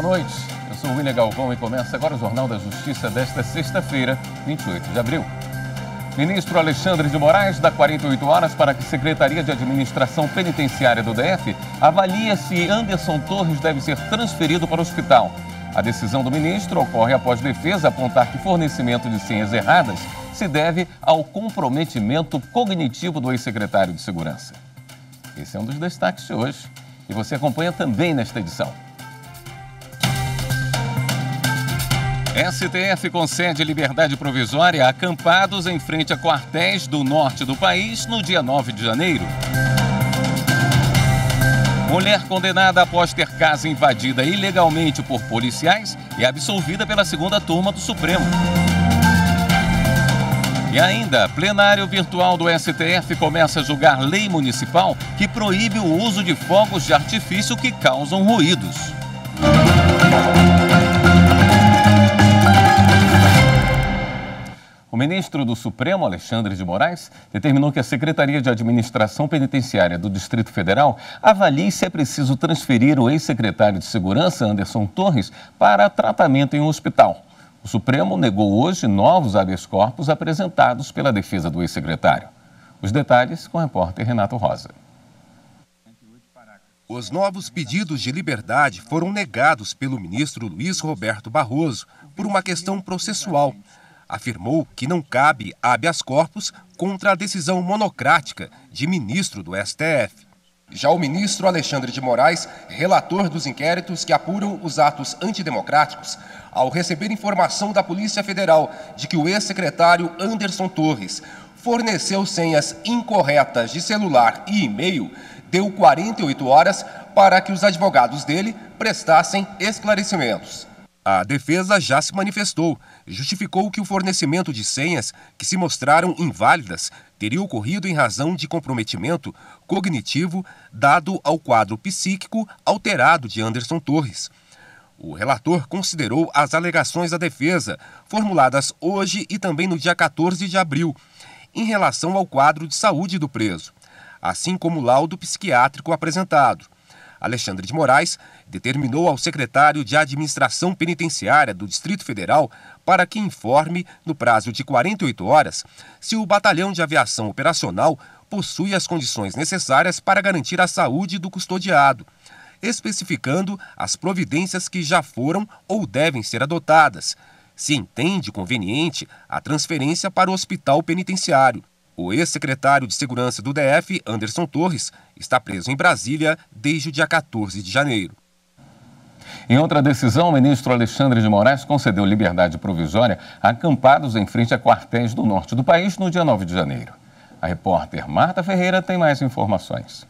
noite. Eu sou o William Galvão e começa agora o Jornal da Justiça desta sexta-feira, 28 de abril. Ministro Alexandre de Moraes dá 48 horas para que a Secretaria de Administração Penitenciária do DF avalie se Anderson Torres deve ser transferido para o hospital. A decisão do ministro ocorre após defesa apontar que fornecimento de senhas erradas se deve ao comprometimento cognitivo do ex-secretário de Segurança. Esse é um dos destaques de hoje e você acompanha também nesta edição. STF concede liberdade provisória a acampados em frente a quartéis do norte do país no dia 9 de janeiro. Mulher condenada após ter casa invadida ilegalmente por policiais é absolvida pela segunda turma do Supremo. E ainda, plenário virtual do STF começa a julgar lei municipal que proíbe o uso de fogos de artifício que causam ruídos. O ministro do Supremo, Alexandre de Moraes, determinou que a Secretaria de Administração Penitenciária do Distrito Federal avalie se é preciso transferir o ex-secretário de Segurança, Anderson Torres, para tratamento em um hospital. O Supremo negou hoje novos habeas corpus apresentados pela defesa do ex-secretário. Os detalhes com o repórter Renato Rosa. Os novos pedidos de liberdade foram negados pelo ministro Luiz Roberto Barroso por uma questão processual. Afirmou que não cabe habeas corpus contra a decisão monocrática de ministro do STF. Já o ministro Alexandre de Moraes, relator dos inquéritos que apuram os atos antidemocráticos, ao receber informação da Polícia Federal de que o ex-secretário Anderson Torres forneceu senhas incorretas de celular e e-mail, deu 48 horas para que os advogados dele prestassem esclarecimentos. A defesa já se manifestou, justificou que o fornecimento de senhas que se mostraram inválidas teria ocorrido em razão de comprometimento cognitivo dado ao quadro psíquico alterado de Anderson Torres. O relator considerou as alegações da defesa, formuladas hoje e também no dia 14 de abril, em relação ao quadro de saúde do preso, assim como o laudo psiquiátrico apresentado. Alexandre de Moraes determinou ao secretário de Administração Penitenciária do Distrito Federal para que informe, no prazo de 48 horas, se o Batalhão de Aviação Operacional possui as condições necessárias para garantir a saúde do custodiado, especificando as providências que já foram ou devem ser adotadas, se entende conveniente a transferência para o hospital penitenciário. O ex-secretário de Segurança do DF, Anderson Torres, está preso em Brasília desde o dia 14 de janeiro. Em outra decisão, o ministro Alexandre de Moraes concedeu liberdade provisória a acampados em frente a quartéis do norte do país no dia 9 de janeiro. A repórter Marta Ferreira tem mais informações.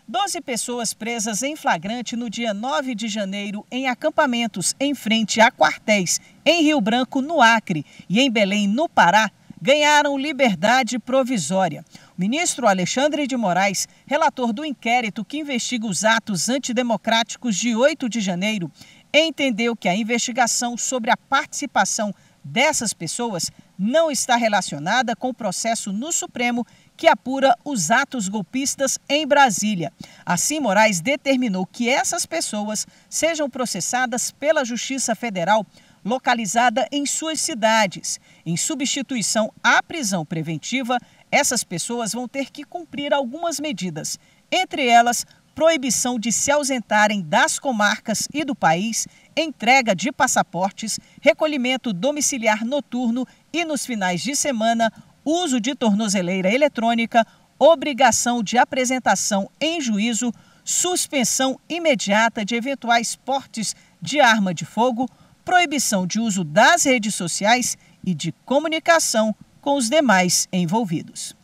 12 pessoas presas em flagrante no dia 9 de janeiro em acampamentos em frente a quartéis em Rio Branco, no Acre, e em Belém, no Pará, ganharam liberdade provisória. O ministro Alexandre de Moraes, relator do inquérito que investiga os atos antidemocráticos de 8 de janeiro, entendeu que a investigação sobre a participação dessas pessoas não está relacionada com o processo no Supremo que apura os atos golpistas em Brasília. Assim, Moraes determinou que essas pessoas sejam processadas pela Justiça Federal localizada em suas cidades. Em substituição à prisão preventiva, essas pessoas vão ter que cumprir algumas medidas, entre elas, proibição de se ausentarem das comarcas e do país, entrega de passaportes, recolhimento domiciliar noturno e, nos finais de semana, uso de tornozeleira eletrônica, obrigação de apresentação em juízo, suspensão imediata de eventuais portes de arma de fogo, proibição de uso das redes sociais e de comunicação com os demais envolvidos.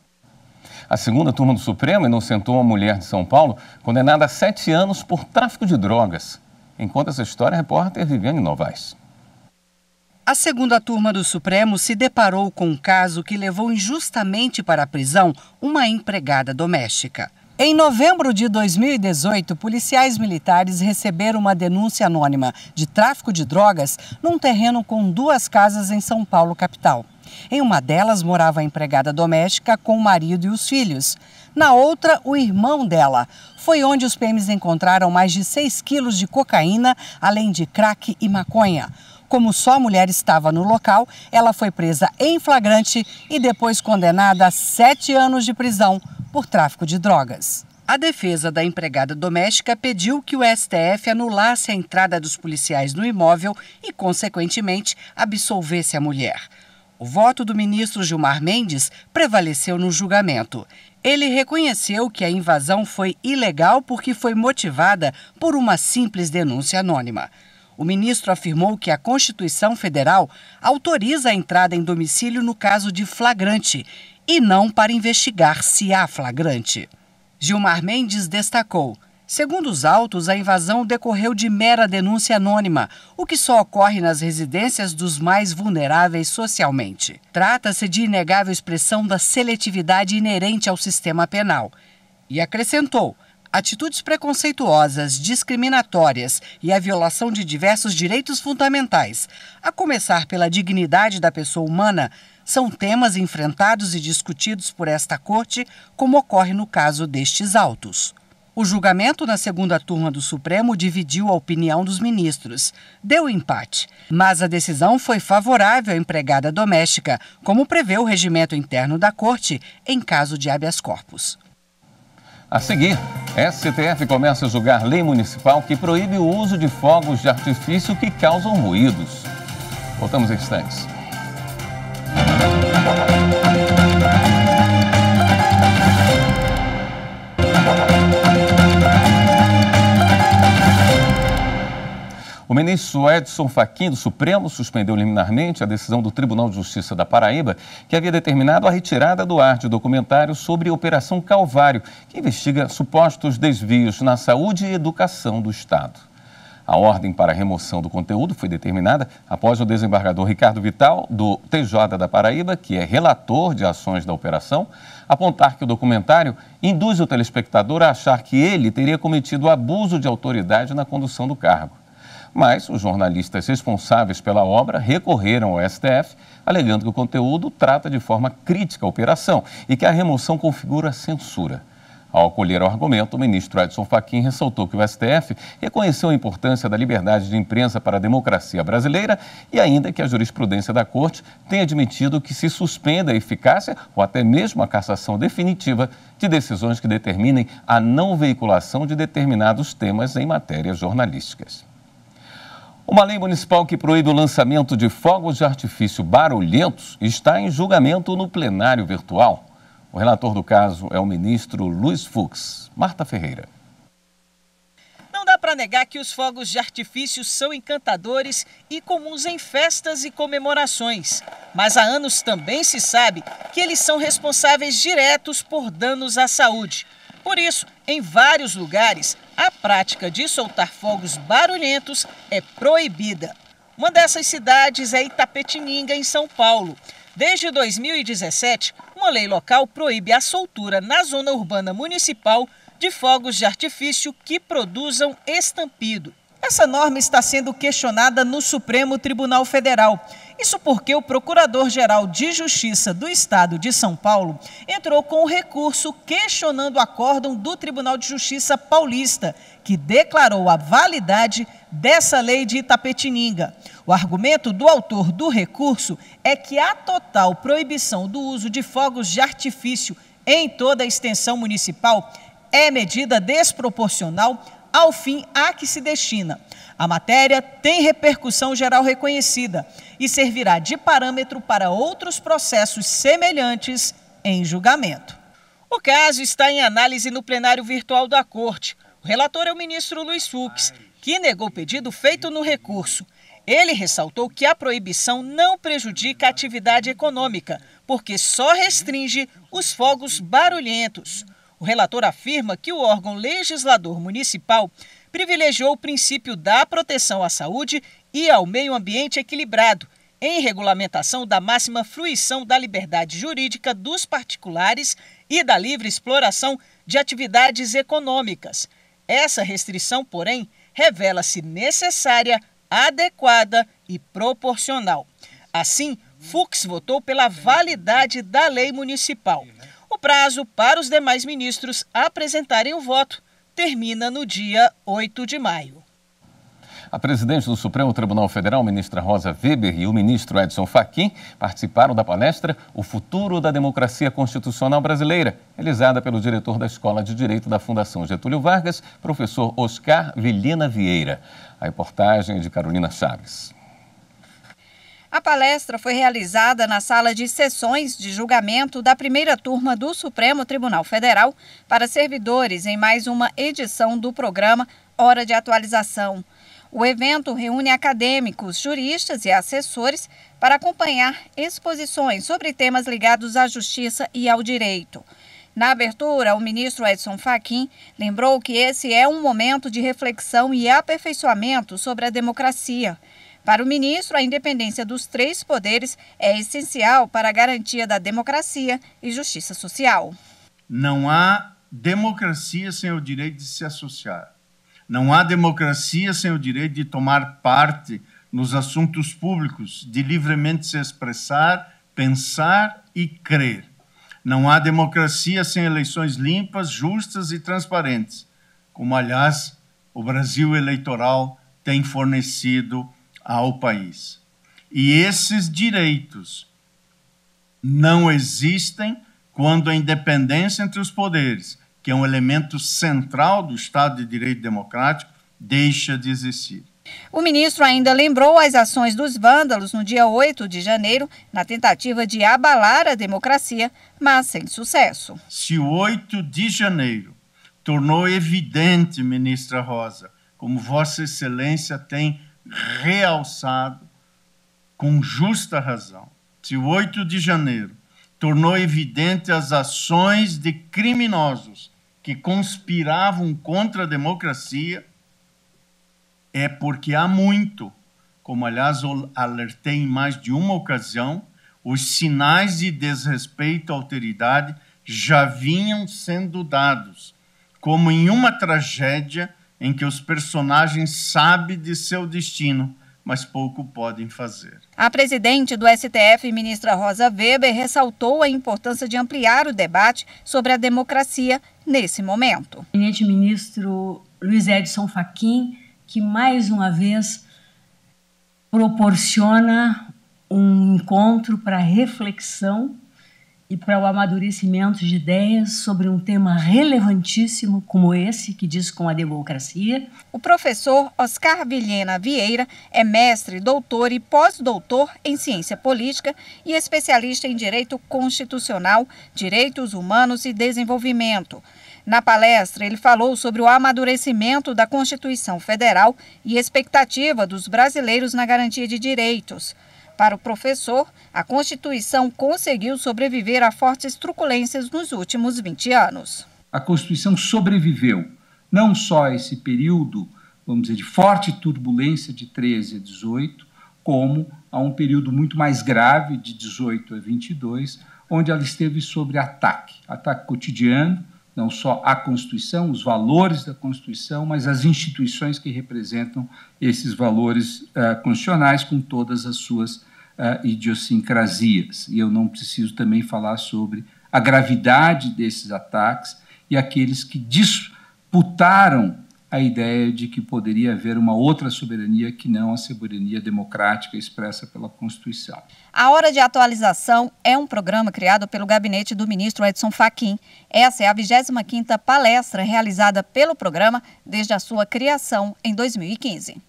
A segunda turma do Supremo inocentou uma mulher de São Paulo condenada a 7 anos por tráfico de drogas. Enquanto essa história, a repórter Viviane Novaes. A segunda turma do Supremo se deparou com um caso que levou injustamente para a prisão uma empregada doméstica. Em novembro de 2018, policiais militares receberam uma denúncia anônima de tráfico de drogas num terreno com 2 casas em São Paulo, capital. Em uma delas morava a empregada doméstica com o marido e os filhos. Na outra, o irmão dela. Foi onde os PMs encontraram mais de 6 quilos de cocaína, além de crack e maconha. Como só a mulher estava no local, ela foi presa em flagrante e depois condenada a 7 anos de prisão por tráfico de drogas. A defesa da empregada doméstica pediu que o STF anulasse a entrada dos policiais no imóvel e, consequentemente, absolvesse a mulher. O voto do ministro Gilmar Mendes prevaleceu no julgamento. Ele reconheceu que a invasão foi ilegal porque foi motivada por uma simples denúncia anônima. O ministro afirmou que a Constituição Federal autoriza a entrada em domicílio no caso de flagrante e não para investigar se há flagrante. Gilmar Mendes destacou: segundo os autos, a invasão decorreu de mera denúncia anônima, o que só ocorre nas residências dos mais vulneráveis socialmente. Trata-se de inegável expressão da seletividade inerente ao sistema penal. E acrescentou: atitudes preconceituosas, discriminatórias e a violação de diversos direitos fundamentais, a começar pela dignidade da pessoa humana, são temas enfrentados e discutidos por esta Corte, como ocorre no caso destes autos. O julgamento na segunda turma do Supremo dividiu a opinião dos ministros. Deu empate, mas a decisão foi favorável à empregada doméstica, como prevê o regimento interno da Corte em caso de habeas corpus. A seguir, STF começa a julgar lei municipal que proíbe o uso de fogos de artifício que causam ruídos. Voltamos em instantes. O ministro Edson Fachin, do Supremo, suspendeu liminarmente a decisão do Tribunal de Justiça da Paraíba, que havia determinado a retirada do ar de documentário sobre a Operação Calvário, que investiga supostos desvios na saúde e educação do Estado. A ordem para a remoção do conteúdo foi determinada após o desembargador Ricardo Vital, do TJ da Paraíba, que é relator de ações da operação, apontar que o documentário induz o telespectador a achar que ele teria cometido abuso de autoridade na condução do cargo. Mas os jornalistas responsáveis pela obra recorreram ao STF, alegando que o conteúdo trata de forma crítica a operação e que a remoção configura censura. Ao acolher o argumento, o ministro Edson Fachin ressaltou que o STF reconheceu a importância da liberdade de imprensa para a democracia brasileira e ainda que a jurisprudência da Corte tenha admitido que se suspenda a eficácia ou até mesmo a cassação definitiva de decisões que determinem a não veiculação de determinados temas em matérias jornalísticas. Uma lei municipal que proíbe o lançamento de fogos de artifício barulhentos está em julgamento no plenário virtual. O relator do caso é o ministro Luiz Fux. Marta Ferreira. Não dá para negar que os fogos de artifício são encantadores e comuns em festas e comemorações. Mas há anos também se sabe que eles são responsáveis diretos por danos à saúde. Por isso, em vários lugares, a prática de soltar fogos barulhentos é proibida. Uma dessas cidades é Itapetininga, em São Paulo. Desde 2017, uma lei local proíbe a soltura na zona urbana municipal de fogos de artifício que produzam estampido. Essa norma está sendo questionada no Supremo Tribunal Federal. Isso porque o Procurador-Geral de Justiça do Estado de São Paulo entrou com um recurso questionando o acórdão do Tribunal de Justiça paulista, que declarou a validade dessa lei de Itapetininga. O argumento do autor do recurso é que a total proibição do uso de fogos de artifício em toda a extensão municipal é medida desproporcional ao fim a que se destina. A matéria tem repercussão geral reconhecida e servirá de parâmetro para outros processos semelhantes em julgamento. O caso está em análise no plenário virtual da Corte. O relator é o ministro Luiz Fux, que negou o pedido feito no recurso. Ele ressaltou que a proibição não prejudica a atividade econômica, porque só restringe os fogos barulhentos. O relator afirma que o órgão legislador municipal privilegiou o princípio da proteção à saúde e ao meio ambiente equilibrado, em regulamentação da máxima fruição da liberdade jurídica dos particulares e da livre exploração de atividades econômicas. Essa restrição, porém, revela-se necessária, adequada e proporcional. Assim, Fux votou pela validade da lei municipal. O O prazo para os demais ministros apresentarem o voto termina no dia 8 de maio. A presidente do Supremo Tribunal Federal, ministra Rosa Weber, e o ministro Edson Fachin participaram da palestra O Futuro da Democracia Constitucional Brasileira, realizada pelo diretor da Escola de Direito da Fundação Getúlio Vargas, professor Oscar Vilhena Vieira. A reportagem é de Carolina Chaves. A palestra foi realizada na sala de sessões de julgamento da primeira turma do Supremo Tribunal Federal para servidores em mais uma edição do programa Hora de Atualização. O evento reúne acadêmicos, juristas e assessores para acompanhar exposições sobre temas ligados à justiça e ao direito. Na abertura, o ministro Edson Fachin lembrou que esse é um momento de reflexão e aperfeiçoamento sobre a democracia. Para o ministro, a independência dos três poderes é essencial para a garantia da democracia e justiça social. Não há democracia sem o direito de se associar. Não há democracia sem o direito de tomar parte nos assuntos públicos, de livremente se expressar, pensar e crer. Não há democracia sem eleições limpas, justas e transparentes, como, aliás, o Brasil eleitoral tem fornecido ao país. E esses direitos não existem quando a independência entre os poderes, que é um elemento central do Estado de Direito Democrático, deixa de existir. O ministro ainda lembrou as ações dos vândalos no dia 8 de janeiro, na tentativa de abalar a democracia, mas sem sucesso. Se o 8 de janeiro tornou evidente, ministra Rosa, como Vossa Excelência tem realçado com justa razão, se o 8 de janeiro tornou evidente as ações de criminosos que conspiravam contra a democracia, é porque há muito, como aliás alertei em mais de uma ocasião, os sinais de desrespeito à autoridade já vinham sendo dados, como em uma tragédia em que os personagens sabem de seu destino, mas pouco podem fazer. A presidente do STF, ministra Rosa Weber, ressaltou a importância de ampliar o debate sobre a democracia nesse momento. O eminente ministro Luiz Edson Fachin, que mais uma vez proporciona um encontro para reflexão e para o amadurecimento de ideias sobre um tema relevantíssimo como esse, que diz com a democracia. O professor Oscar Vilhena Vieira é mestre, doutor e pós-doutor em ciência política e especialista em direito constitucional, direitos humanos e desenvolvimento. Na palestra, ele falou sobre o amadurecimento da Constituição Federal e expectativa dos brasileiros na garantia de direitos. Para o professor, a Constituição conseguiu sobreviver a fortes truculências nos últimos 20 anos. A Constituição sobreviveu não só a esse período, vamos dizer, de forte turbulência de 13 a 18, como a um período muito mais grave, de 18 a 22, onde ela esteve sob ataque cotidiano, não só a Constituição, os valores da Constituição, mas as instituições que representam esses valores constitucionais com todas as suas idiosincrasias. E eu não preciso também falar sobre a gravidade desses ataques e aqueles que disputaram a ideia de que poderia haver uma outra soberania que não a soberania democrática expressa pela Constituição. A Hora de Atualização é um programa criado pelo gabinete do ministro Edson Fachin. Essa é a 25ª palestra realizada pelo programa desde a sua criação em 2015.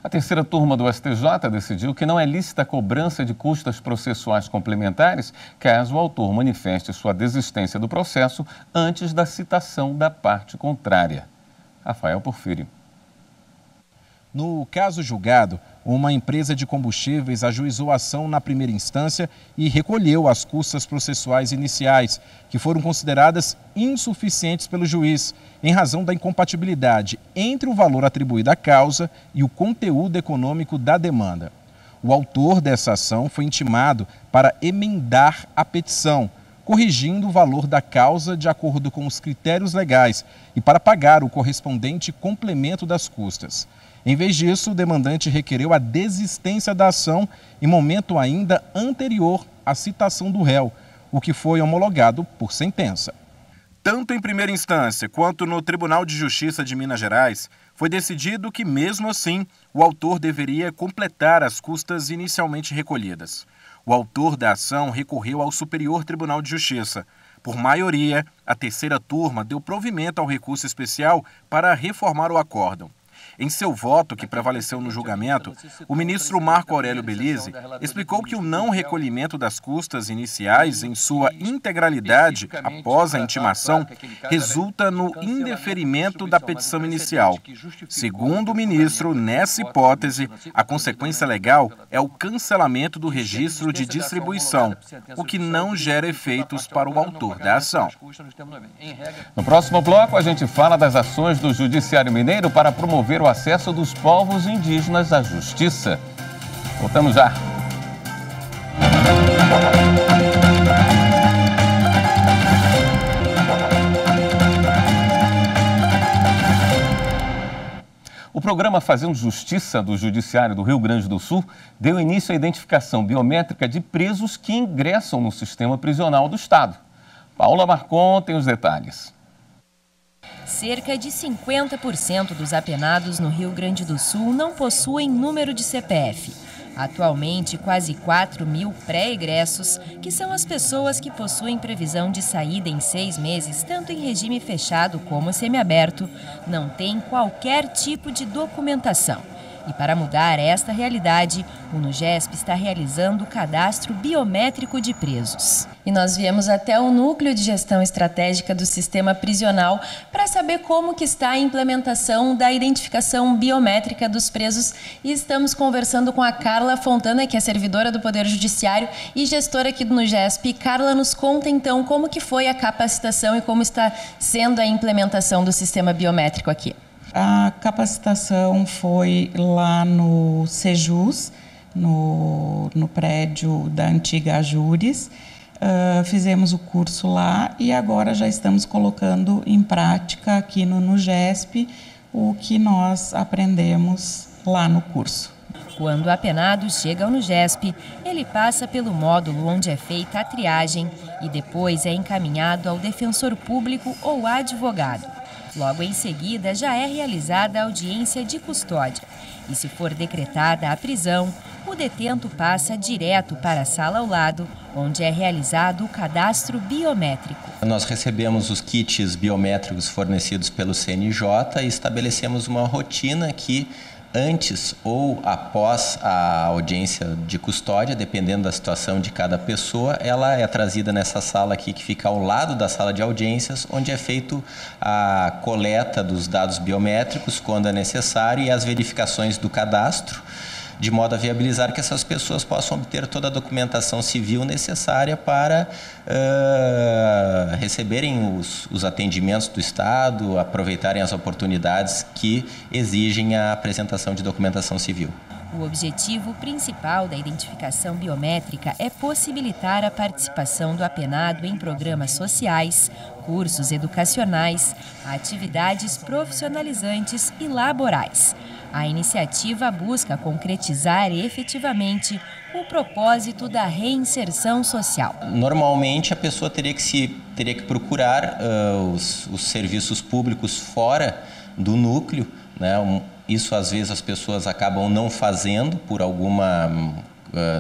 A terceira turma do STJ decidiu que não é lícita a cobrança de custas processuais complementares caso o autor manifeste sua desistência do processo antes da citação da parte contrária. Rafael Porfírio. No caso julgado, uma empresa de combustíveis ajuizou a ação na primeira instância e recolheu as custas processuais iniciais, que foram consideradas insuficientes pelo juiz, em razão da incompatibilidade entre o valor atribuído à causa e o conteúdo econômico da demanda. O autor dessa ação foi intimado para emendar a petição, corrigindo o valor da causa de acordo com os critérios legais e para pagar o correspondente complemento das custas. Em vez disso, o demandante requereu a desistência da ação em momento ainda anterior à citação do réu, o que foi homologado por sentença. Tanto em primeira instância quanto no Tribunal de Justiça de Minas Gerais, foi decidido que, mesmo assim, o autor deveria completar as custas inicialmente recolhidas. O autor da ação recorreu ao Superior Tribunal de Justiça. Por maioria, a terceira turma deu provimento ao recurso especial para reformar o acórdão. Em seu voto, que prevaleceu no julgamento, o ministro Marco Aurélio Belise explicou que o não recolhimento das custas iniciais em sua integralidade após a intimação resulta no indeferimento da petição inicial. Segundo o ministro, nessa hipótese, a consequência legal é o cancelamento do registro de distribuição, o que não gera efeitos para o autor da ação. No próximo bloco, a gente fala das ações do Judiciário Mineiro para promover o acesso dos povos indígenas à justiça. Voltamos já. O programa Fazendo Justiça do Judiciário do Rio Grande do Sul deu início à identificação biométrica de presos que ingressam no sistema prisional do Estado. Paula Marcon tem os detalhes. Cerca de 50% dos apenados no Rio Grande do Sul não possuem número de CPF. Atualmente, quase 4.000 pré-egressos, que são as pessoas que possuem previsão de saída em 6 meses, tanto em regime fechado como semiaberto, não têm qualquer tipo de documentação. E para mudar esta realidade, o NUGESP está realizando o cadastro biométrico de presos. E nós viemos até o Núcleo de Gestão Estratégica do Sistema Prisional para saber como que está a implementação da identificação biométrica dos presos. E estamos conversando com a Carla Fontana, que é servidora do Poder Judiciário e gestora aqui do NUGESP. Carla, nos conta então como que foi a capacitação e como está sendo a implementação do sistema biométrico aqui. A capacitação foi lá no Sejus, no prédio da antiga Ajures. Fizemos o curso lá e agora já estamos colocando em prática aqui no NUGESP o que nós aprendemos lá no curso. Quando o apenado chega ao NUGESP, ele passa pelo módulo onde é feita a triagem e depois é encaminhado ao defensor público ou advogado. Logo em seguida, já é realizada a audiência de custódia. E se for decretada a prisão, o detento passa direto para a sala ao lado, onde é realizado o cadastro biométrico. Nós recebemos os kits biométricos fornecidos pelo CNJ e estabelecemos uma rotina que, antes ou após a audiência de custódia, dependendo da situação de cada pessoa, ela é trazida nessa sala aqui que fica ao lado da sala de audiências, onde é feito a coleta dos dados biométricos quando é necessário e as verificações do cadastro, de modo a viabilizar que essas pessoas possam obter toda a documentação civil necessária para receberem os atendimentos do Estado, aproveitarem as oportunidades que exigem a apresentação de documentação civil. O objetivo principal da identificação biométrica é possibilitar a participação do apenado em programas sociais, cursos educacionais, atividades profissionalizantes e laborais. A iniciativa busca concretizar efetivamente o propósito da reinserção social. Normalmente, a pessoa teria que procurar os serviços públicos fora do núcleo, né? Isso, às vezes, as pessoas acabam não fazendo por alguma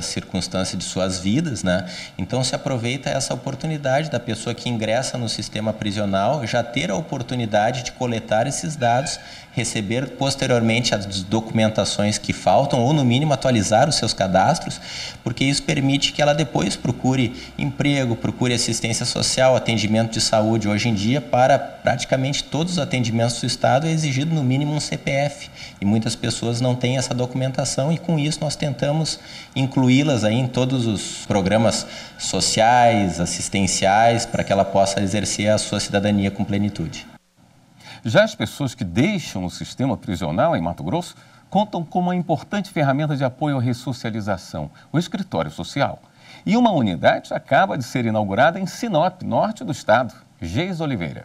circunstância de suas vidas, né? Então, se aproveita essa oportunidade da pessoa que ingressa no sistema prisional já ter a oportunidade de coletar esses dados, receber posteriormente as documentações que faltam ou, no mínimo, atualizar os seus cadastros, porque isso permite que ela depois procure emprego, procure assistência social, atendimento de saúde. Hoje em dia, para praticamente todos os atendimentos do Estado, é exigido no mínimo um CPF e muitas pessoas não têm essa documentação e, com isso, nós tentamos incluí-las aí em todos os programas sociais, assistenciais, para que ela possa exercer a sua cidadania com plenitude. Já as pessoas que deixam o sistema prisional em Mato Grosso contam com uma importante ferramenta de apoio à ressocialização, o escritório social. E uma unidade acaba de ser inaugurada em Sinop, norte do estado. Geis Oliveira.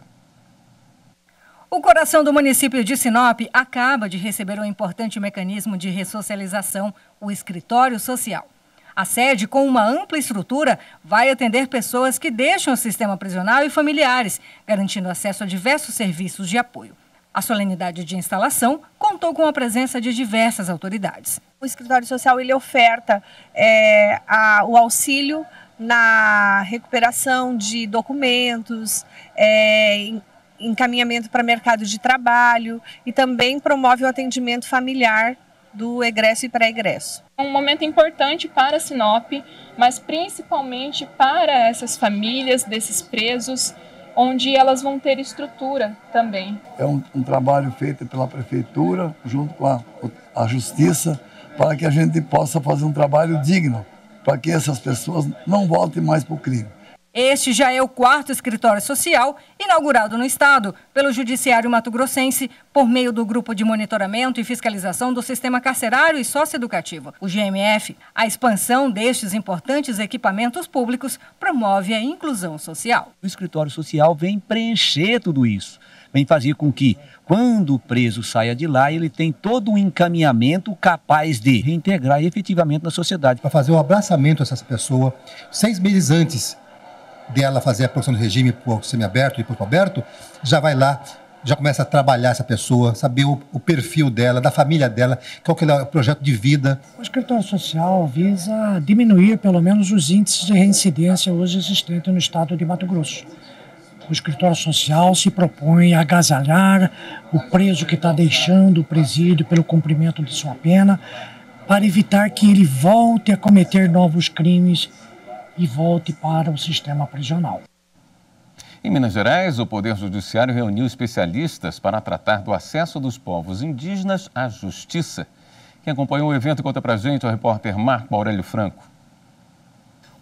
O coração do município de Sinop acaba de receber um importante mecanismo de ressocialização, o escritório social. A sede, com uma ampla estrutura, vai atender pessoas que deixam o sistema prisional e familiares, garantindo acesso a diversos serviços de apoio. A solenidade de instalação contou com a presença de diversas autoridades. O escritório social ele oferta o auxílio na recuperação de documentos, encaminhamento para mercado de trabalho e também promove o atendimento familiar do egresso e pré-egresso. É um momento importante para a Sinop, mas principalmente para essas famílias desses presos, onde elas vão ter estrutura também. É um trabalho feito pela Prefeitura, junto com a Justiça, para que a gente possa fazer um trabalho digno, para que essas pessoas não voltem mais para o crime. Este já é o 4º escritório social inaugurado no estado pelo Judiciário Mato-Grossense por meio do Grupo de Monitoramento e Fiscalização do Sistema Carcerário e Socioeducativo, o GMF. A expansão destes importantes equipamentos públicos promove a inclusão social. O escritório social vem preencher tudo isso, vem fazer com que, quando o preso saia de lá, ele tem todo um encaminhamento capaz de reintegrar efetivamente na sociedade. Para fazer o abraçamento dessa pessoa, 6 meses antes dela fazer a produção do regime por semiaberto e por aberto, já vai lá, já começa a trabalhar essa pessoa, saber o perfil dela, da família dela, qual que é o projeto de vida. O escritório social visa diminuir pelo menos os índices de reincidência hoje existentes no estado de Mato Grosso. O escritório social se propõe a agasalhar o preso que está deixando o presídio pelo cumprimento de sua pena, para evitar que ele volte a cometer novos crimes e volte para o sistema prisional. Em Minas Gerais, o Poder Judiciário reuniu especialistas para tratar do acesso dos povos indígenas à justiça. Quem acompanhou o evento conta pra gente o repórter Marco Aurélio Franco.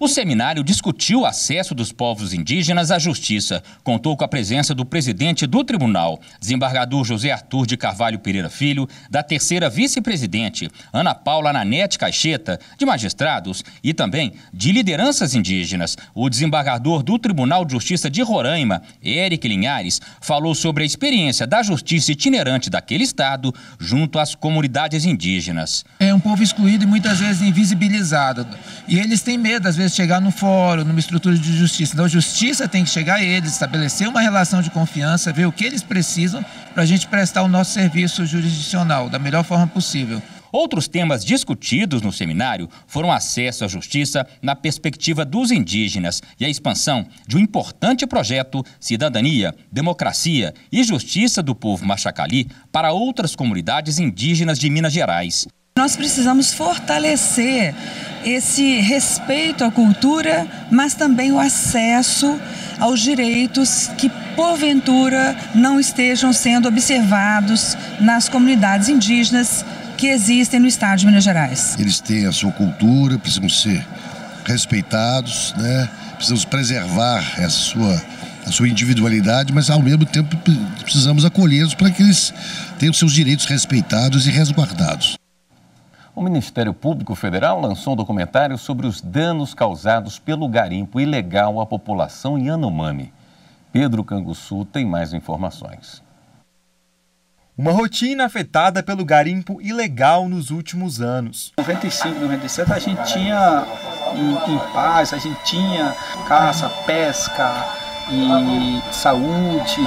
O seminário discutiu o acesso dos povos indígenas à justiça. Contou com a presença do presidente do tribunal, desembargador José Arthur de Carvalho Pereira Filho, da terceira vice-presidente, Ana Paula Nanete Caixeta, de magistrados e também de lideranças indígenas. O desembargador do Tribunal de Justiça de Roraima, Eric Linhares, falou sobre a experiência da justiça itinerante daquele estado junto às comunidades indígenas. É um povo excluído e muitas vezes invisibilizado. E eles têm medo, às vezes, chegar no fórum, numa estrutura de justiça. Então a justiça tem que chegar a eles, estabelecer uma relação de confiança, ver o que eles precisam para a gente prestar o nosso serviço jurisdicional da melhor forma possível. Outros temas discutidos no seminário foram acesso à justiça na perspectiva dos indígenas e a expansão de um importante projeto Cidadania, Democracia e Justiça do Povo Machacali para outras comunidades indígenas de Minas Gerais. Nós precisamos fortalecer esse respeito à cultura, mas também o acesso aos direitos que, porventura, não estejam sendo observados nas comunidades indígenas que existem no estado de Minas Gerais. Eles têm a sua cultura, precisam ser respeitados, né? Precisamos preservar a sua individualidade, mas ao mesmo tempo precisamos acolhê-los para que eles tenham seus direitos respeitados e resguardados. O Ministério Público Federal lançou um documentário sobre os danos causados pelo garimpo ilegal à população Yanomami. Pedro Canguçu tem mais informações. Uma rotina afetada pelo garimpo ilegal nos últimos anos. Em 95, 97, a gente tinha em paz, a gente tinha caça, pesca e saúde.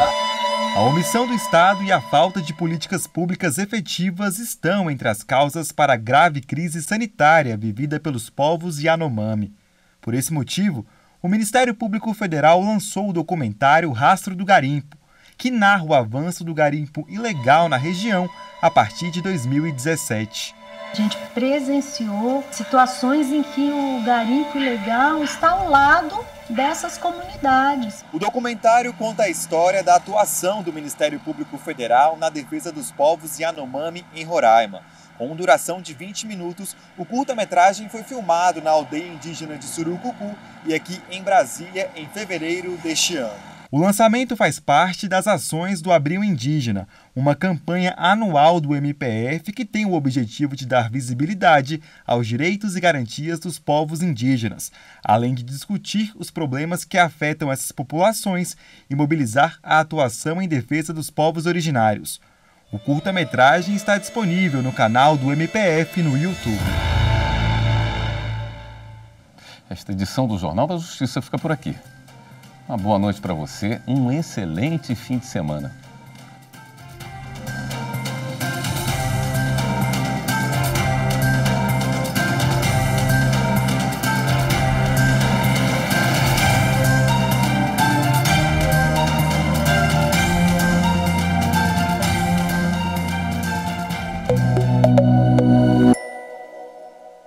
A omissão do Estado e a falta de políticas públicas efetivas estão entre as causas para a grave crise sanitária vivida pelos povos Yanomami. Por esse motivo, o Ministério Público Federal lançou o documentário Rastro do Garimpo, que narra o avanço do garimpo ilegal na região a partir de 2017. A gente presenciou situações em que o garimpo ilegal está ao lado dessas comunidades. O documentário conta a história da atuação do Ministério Público Federal na defesa dos povos Yanomami em Roraima. Com duração de 20 minutos, o curta-metragem foi filmado na aldeia indígena de Surucucu e aqui em Brasília em fevereiro deste ano. O lançamento faz parte das ações do Abril Indígena, uma campanha anual do MPF que tem o objetivo de dar visibilidade aos direitos e garantias dos povos indígenas, além de discutir os problemas que afetam essas populações e mobilizar a atuação em defesa dos povos originários. O curta-metragem está disponível no canal do MPF no YouTube. Esta edição do Jornal da Justiça fica por aqui. Uma boa noite para você, um excelente fim de semana.